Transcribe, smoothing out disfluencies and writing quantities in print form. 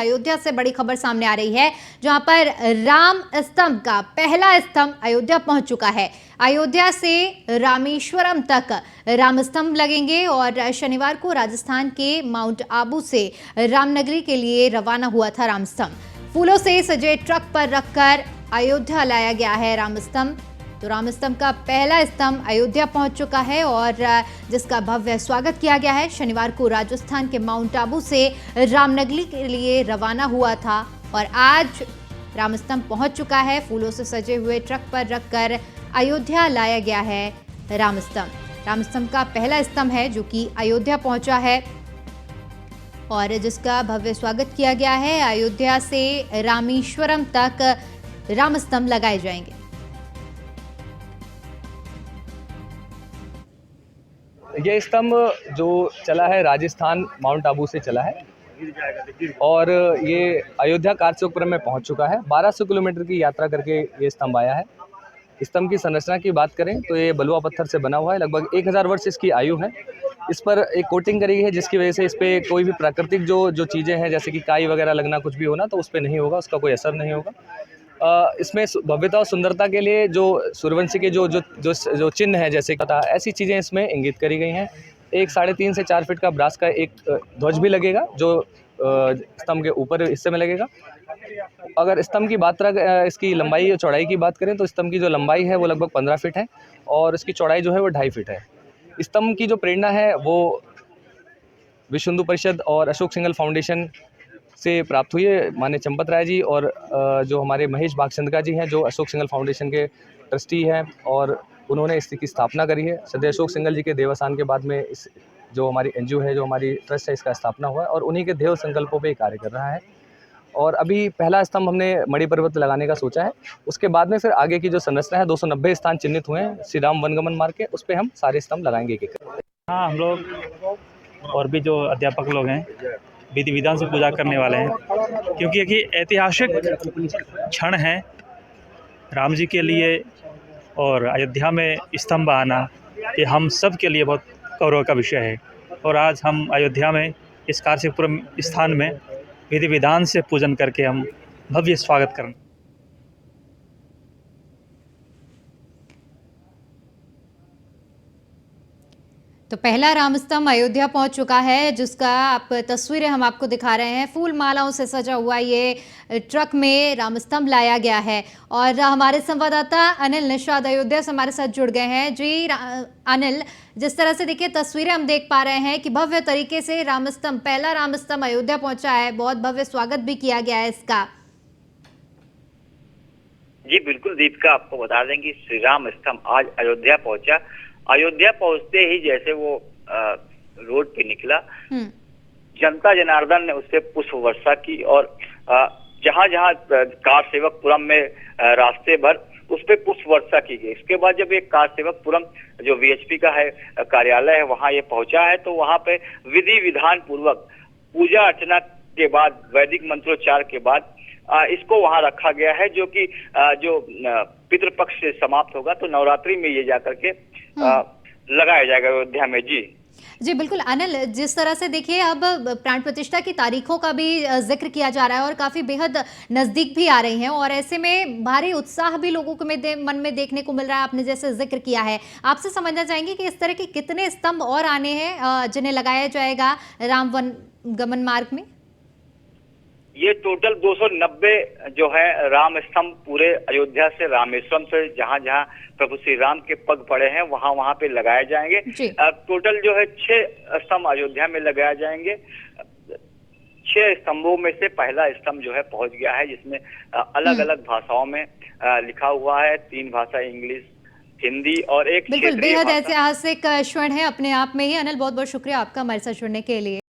अयोध्या से बड़ी खबर सामने आ रही है, जहां पर राम स्तंभ का पहला स्तंभ अयोध्या पहुंच चुका है। अयोध्या से रामेश्वरम तक राम स्तंभ लगेंगे और शनिवार को राजस्थान के माउंट आबू से रामनगरी के लिए रवाना हुआ था राम स्तंभ। फूलों से सजे ट्रक पर रखकर अयोध्या लाया गया है राम स्तंभ। तो राम स्तंभ का पहला स्तंभ अयोध्या पहुंच चुका है और जिसका भव्य स्वागत किया गया है। शनिवार को राजस्थान के माउंट आबू से रामनगरी के लिए रवाना हुआ था और आज राम स्तंभ पहुंच चुका है। फूलों से सजे हुए ट्रक पर रखकर अयोध्या लाया गया है राम स्तंभ। राम स्तंभ का पहला स्तंभ है जो कि अयोध्या पहुंचा है और जिसका भव्य स्वागत किया गया है। अयोध्या से रामेश्वरम तक राम स्तंभ लगाए जाएंगे। ये स्तंभ जो चला है राजस्थान माउंट आबू से चला है और ये अयोध्या कारसेवकपुरम में पहुंच चुका है। 1200 किलोमीटर की यात्रा करके ये स्तंभ आया है। स्तंभ की संरचना की बात करें तो ये बलुआ पत्थर से बना हुआ है। लगभग 1000 वर्ष इसकी आयु है। इस पर एक कोटिंग करी है जिसकी वजह से इस पर कोई भी प्राकृतिक जो चीज़ें हैं जैसे कि काई वगैरह लगना कुछ भी होना तो उस पर नहीं होगा, उसका कोई असर नहीं होगा। इसमें भव्यता और सुंदरता के लिए जो सूर्यवंशी के जो चिन्ह है जैसे कथा ऐसी चीज़ें इसमें इंगित करी गई हैं। एक 3.5 से 4 फीट का ब्रास का एक ध्वज भी लगेगा जो स्तंभ के ऊपर हिस्से में लगेगा। अगर स्तंभ की बात इसकी लंबाई और चौड़ाई की बात करें तो स्तंभ की जो लंबाई है वो लगभग 15 फीट है और इसकी चौड़ाई जो है वो 2.5 फीट है। स्तंभ की जो प्रेरणा है वो विश्व हिंदू परिषद और अशोक सिंघल फाउंडेशन से प्राप्त हुई है। माननीय चंपत राय जी और जो हमारे महेश भागचंद्रिका जी हैं जो अशोक सिंघल फाउंडेशन के ट्रस्टी हैं और उन्होंने इसकी स्थापना करी है। सदैव अशोक सिंघल जी के देवस्थान के बाद में इस जो हमारी एनजीओ है, जो हमारी ट्रस्ट है, इसका स्थापना हुआ है और उन्हीं के देव संकल्पों पे कार्य कर रहा है। और अभी पहला स्तंभ हमने मणि पर्वत लगाने का सोचा है। उसके बाद में फिर आगे की जो संरचना है 290 स्थान चिन्हित हुए हैं श्री राम वनगमन मार्ग के, उस पर हम सारे स्तंभ लगाएंगे। हाँ, हम लोग और भी जो अध्यापक लोग हैं विधि विधान से पूजा करने वाले हैं, क्योंकि एक ऐतिहासिक क्षण है राम जी के लिए और अयोध्या में स्तंभ आना, ये हम सब के लिए बहुत गौरव का विषय है। और आज हम अयोध्या में इस कारसेवकपुरम स्थान में विधि विधान से पूजन करके हम भव्य स्वागत करें। तो पहला राम स्तंभ अयोध्या पहुंच चुका है, जिसका आप तस्वीरें हम आपको दिखा रहे हैं। फूल मालाओं से सजा हुआ ये ट्रक में राम स्तंभ लाया गया है और हमारे संवाददाता अनिल निषाद अयोध्या से हमारे साथ जुड़ गए हैं। जी अनिल, जिस तरह से देखिए तस्वीरें हम देख पा रहे हैं कि भव्य तरीके से राम स्तंभ, पहला राम स्तंभ अयोध्या पहुंचा है। बहुत भव्य स्वागत भी किया गया है इसका। जी बिल्कुल दीपिका, आपको बता दें कि श्री राम स्तंभ आज अयोध्या पहुंचा। अयोध्या पहुंचते ही जैसे वो रोड पे निकला, जनता जनार्दन ने उस पर पुष्प वर्षा की और जहां जहां कारसेवकपुरम में रास्ते भर उस पर पुष्प वर्षा की गई। इसके बाद जब ये कारसेवकपुरम जो वीएचपी का है कार्यालय है वहां ये पहुंचा है तो वहां पे विधि विधान पूर्वक पूजा अर्चना के बाद वैदिक मंत्रोच्चार के बाद इसको वहां रखा गया है, जो कि जो पितृपक्ष से समाप्त होगा तो नवरात्रि में ये जाकर के लगाया जाएगा अयोध्या में। जी बिल्कुल अनिल, जिस तरह से देखिए अब प्राण प्रतिष्ठा की तारीखों का भी जिक्र किया जा रहा है और काफी बेहद नजदीक भी आ रही हैं और ऐसे में भारी उत्साह भी लोगों को मन में देखने को मिल रहा है। आपने जैसे जिक्र किया है, आपसे समझना चाहेंगे कि इस तरह के कितने स्तंभ और आने हैं जिन्हें लगाया जाएगा राम वन गमन मार्ग में? ये टोटल 290 जो है राम स्तंभ पूरे अयोध्या से रामेश्वरम से जहां जहां प्रभु श्री राम के पग पड़े हैं वहां वहां पे लगाए जाएंगे। टोटल जो है 6 स्तंभ अयोध्या में लगाए जाएंगे। 6 स्तंभों में से पहला स्तंभ जो है पहुंच गया है, जिसमें अलग अलग भाषाओं में लिखा हुआ है। 3 भाषा, इंग्लिश, हिंदी और एक बिल्कुल बेहद ऐतिहासिक क्षण है अपने आप में ही। अनिल, बहुत बहुत शुक्रिया आपका हमारे साथ जुड़ने के लिए।